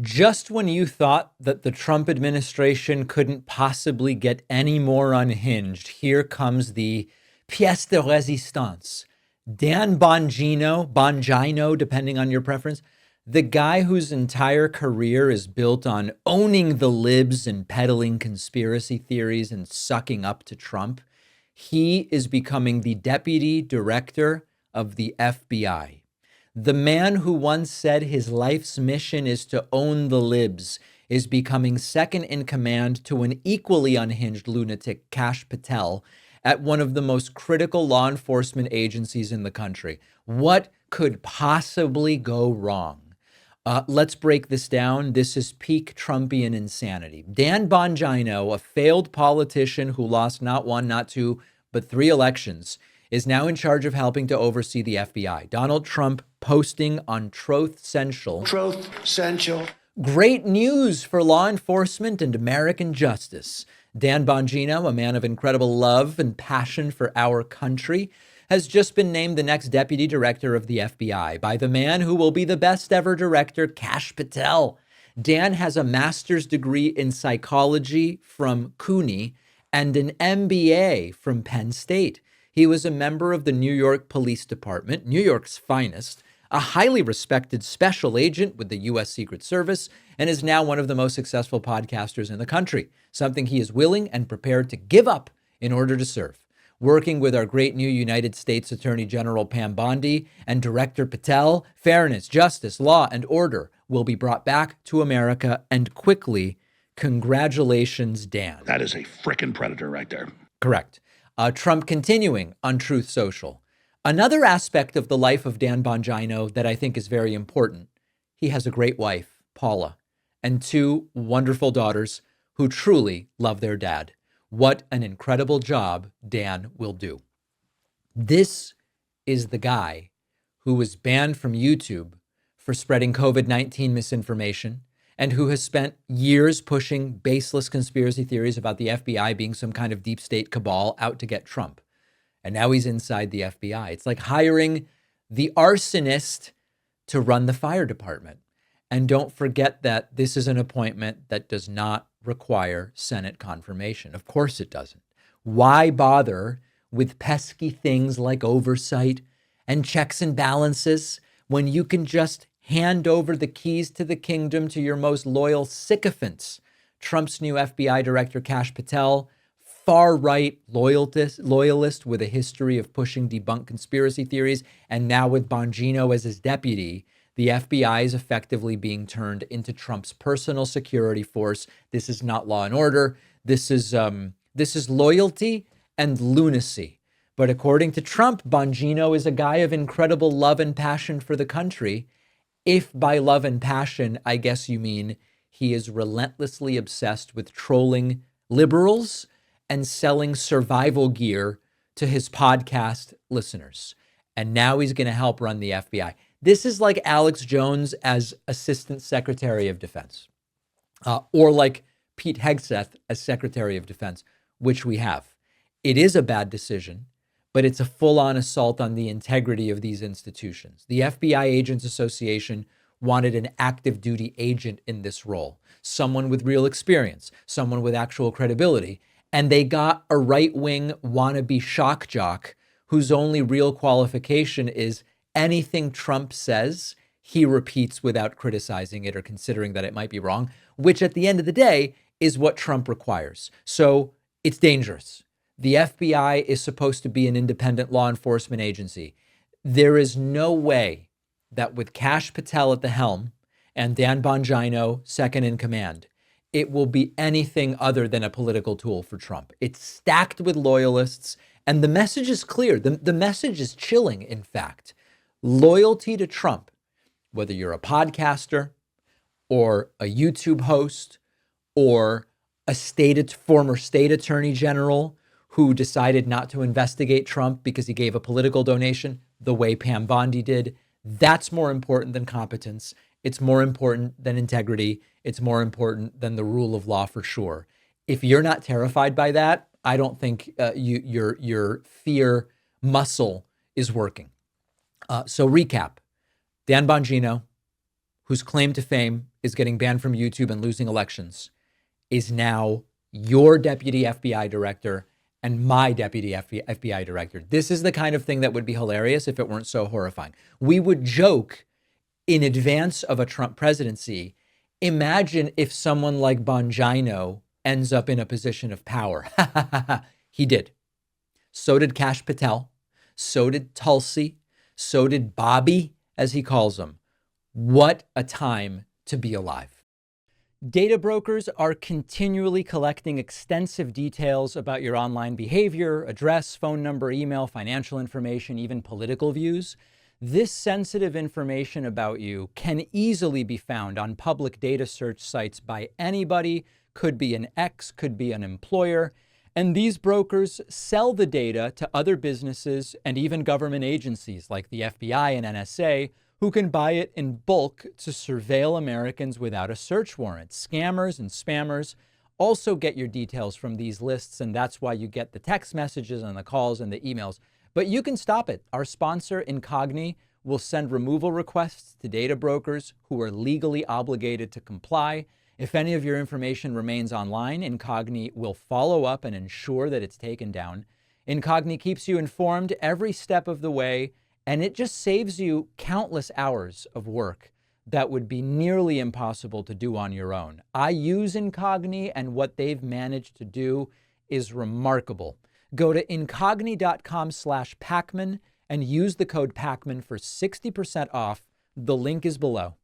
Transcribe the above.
Just when you thought that the Trump administration couldn't possibly get any more unhinged, here comes the pièce de résistance. Dan Bongino, depending on your preference, the guy whose entire career is built on owning the libs and peddling conspiracy theories and sucking up to Trump, he is becoming the deputy director of the FBI. The man who once said his life's mission is to own the libs is becoming second in command to an equally unhinged lunatic, Kash Patel, at one of the most critical law enforcement agencies in the country. What could possibly go wrong? Let's break this down. This is peak Trumpian insanity. Dan Bongino, a failed politician who lost not one, not two, but 3 elections, is now in charge of helping to oversee the FBI. Donald Trump posting on Truth Central. Great news for law enforcement and American justice. Dan Bongino, a man of incredible love and passion for our country, has just been named the next deputy director of the FBI by the man who will be the best ever director, Kash Patel. Dan has a master's degree in psychology from CUNY and an MBA from Penn State. He was a member of the New York Police Department, New York's finest, a highly respected special agent with the U.S. Secret Service, and is now one of the most successful podcasters in the country, something he is willing and prepared to give up in order to serve. Working with our great new United States Attorney General Pam Bondi and Director Patel, fairness, justice, law, and order will be brought back to America, and quickly. Congratulations, Dan. That is a frickin' predator right there. Correct. Trump continuing on Truth Social. Another aspect of the life of Dan Bongino that I think is very important. He has a great wife, Paula, and 2 wonderful daughters who truly love their dad. What an incredible job Dan will do. This is the guy who was banned from YouTube for spreading COVID-19 misinformation, and who has spent years pushing baseless conspiracy theories about the FBI being some kind of deep state cabal out to get Trump. And now he's inside the FBI. It's like hiring the arsonist to run the fire department. And don't forget that this is an appointment that does not require Senate confirmation. Of course it doesn't. Why bother with pesky things like oversight and checks and balances when you can just hand over the keys to the kingdom to your most loyal sycophants? Trump's new FBI director, Kash Patel, far-right loyalist with a history of pushing debunked conspiracy theories, and now with Bongino as his deputy, the FBI is effectively being turned into Trump's personal security force. This is not law and order. This is loyalty and lunacy. But according to Trump, Bongino is a guy of incredible love and passion for the country. If by love and passion, I guess you mean he is relentlessly obsessed with trolling liberals and selling survival gear to his podcast listeners. And now he's going to help run the FBI. This is like Alex Jones as Assistant Secretary of Defense, or like Pete Hegseth as Secretary of Defense, which we have. It is a bad decision, but it's a full-on assault on the integrity of these institutions. The FBI Agents Association wanted an active duty agent in this role, someone with real experience, someone with actual credibility, and they got a right-wing wannabe shock jock whose only real qualification is anything Trump says, he repeats without criticizing it or considering that it might be wrong, which at the end of the day is what Trump requires. So it's dangerous. The FBI is supposed to be an independent law enforcement agency. There is no way that with Kash Patel at the helm and Dan Bongino second in command, it will be anything other than a political tool for Trump. It's stacked with loyalists, and the message is clear. The message is chilling, in fact. Loyalty to Trump, whether you're a podcaster or a YouTube host or a former state attorney general who decided not to investigate Trump because he gave a political donation the way Pam Bondi did, that's more important than competence. It's more important than integrity. It's more important than the rule of law for sure. If you're not terrified by that, I don't think your fear muscle is working. So recap, Dan Bongino, whose claim to fame is getting banned from YouTube and losing elections, is now your deputy FBI director and my deputy FBI director. This is the kind of thing that would be hilarious if it weren't so horrifying. We would joke in advance of a Trump presidency, imagine if someone like Bongino ends up in a position of power. He did. So did Kash Patel. So did Tulsi. So did Bobby, as he calls him. What a time to be alive. Data brokers are continually collecting extensive details about your online behavior, address, phone number, email, financial information, even political views. This sensitive information about you can easily be found on public data search sites by anybody, could be an ex, could be an employer. And these brokers sell the data to other businesses and even government agencies like the FBI and NSA, who can buy it in bulk to surveil Americans without a search warrant. Scammers and spammers also get your details from these lists, and that's why you get the text messages and the calls and the emails. But you can stop it. Our sponsor, Incogni, will send removal requests to data brokers who are legally obligated to comply. If any of your information remains online, Incogni will follow up and ensure that it's taken down. Incogni keeps you informed every step of the way, and it just saves you countless hours of work that would be nearly impossible to do on your own. I use Incogni, and what they've managed to do is remarkable. Go to incogni.com/Pacman and use the code Pacman for 60% off. The link is below.